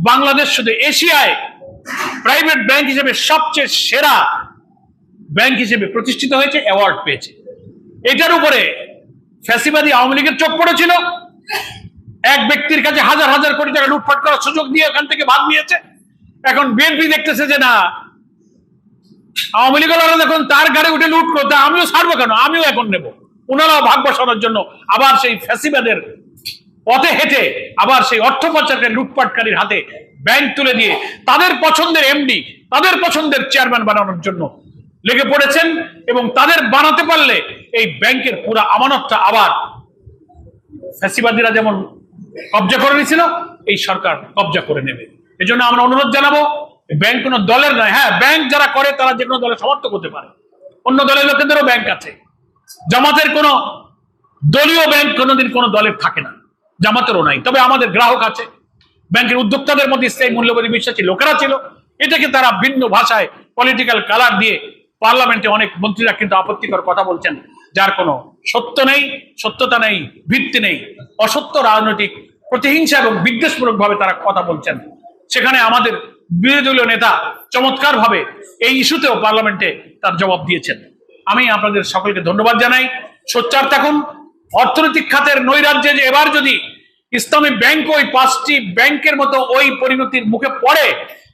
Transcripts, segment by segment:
বাংলাদেশ শুধু এশিয়ায় private bank হিসেবে সবচেয়ে সেরা ব্যাংক হিসেবে প্রতিষ্ঠিত হয়েছে, অ্যাওয়ার্ড পেয়েছে। এটার উপরে ফ্যাসিবাদী আওয়ামী লীগের চোখ পড়েছিল। এক ব্যক্তির কাছে হাজার হাজার কোটি টাকা লুটপাট করার সুযোগ দিয়ে ওখান থেকে ভাগ নিয়েছে। এখন বিএনপি দেখতেছে যে না, আওয়ামী লীগেরা যখন তার গাড়ি উঠে লুট করতে, আমিও ছাড়বো কেন, আমিও এখন নেব। ওনারাও ভাগ বসানোর জন্য আবার সেই ফ্যাসিবাদের পথে হেঁটে আবার সেই অর্থ পাচারকারী লুটপাটকারীর হাতে ব্যাংক তুলে দিয়ে তাদের পছন্দের এমডি, তাদের পছন্দের চেয়ারম্যান বানানোর জন্য লেগে পড়েছেন। এবং তাদের বানাতে পারলে এই ব্যাংকের পুরো আমানতটা আবার ফ্যাসিবাদীরা যেমন কবজা করে নিয়েছিল, এই সরকার কবজা করে নেবে। এজন্য আমরা অনুরোধ জানাবো, ব্যাংক কোনো দলের নয়। হ্যাঁ, ব্যাংক যারা করে তারা যে কোনো দলের সমর্থক হতে পারে, অন্য দলের লোকেদেরও ব্যাংক আছে। জামাতের কোনো দলীয় ব্যাংক কোনোদিন কোনো দলের থাকে না, জামাতেরও নাই। তবে আমাদের গ্রাহক আছে, ব্যাংকের উদ্যোক্তাদের মধ্যে স্থায়ী মূল্যবোধী বিশ্বাসী লোকেরা ছিল। এটাকে তারা ভিন্ন ভাষায় পলিটিক্যাল কালার দিয়ে পার্লামেন্টে অনেক মন্ত্রীরা কিন্তু আপত্তিকর কথা বলছেন, যার কোনো সত্য নেই, সত্যতা নেই, ভিত্তি নেই। অসত্য রাজনৈতিক প্রতিহিংসা এবং বিদ্বেষমূলক ভাবে তারা কথা বলছেন। সেখানে আমাদের বিরোধী দলীয় নেতা চমৎকার ভাবে এই ইস্যুতেও পার্লামেন্টে তার জবাব দিয়েছেন। আমি আপনাদের সকলকে ধন্যবাদ জানাই। সোচ্চার থাকুন। অর্থনৈতিক খাতের নৈরাজ্যে যে এবার যদি ইসলামী ব্যাংক ওই 5টি ব্যাংকের মতো ওই পরিণতির মুখে পড়ে,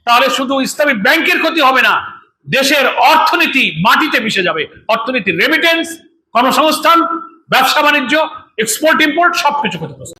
তাহলে শুধু ইসলামী ব্যাংকের ক্ষতি হবে না, দেশের অর্থনীতি মাটিতে মিশে যাবে। অর্থনীতির রেমিটেন্স, কর্মসংস্থান, ব্যবসা বাণিজ্য, এক্সপোর্ট ইম্পোর্ট সবকিছু ক্ষতিগ্রস্ত।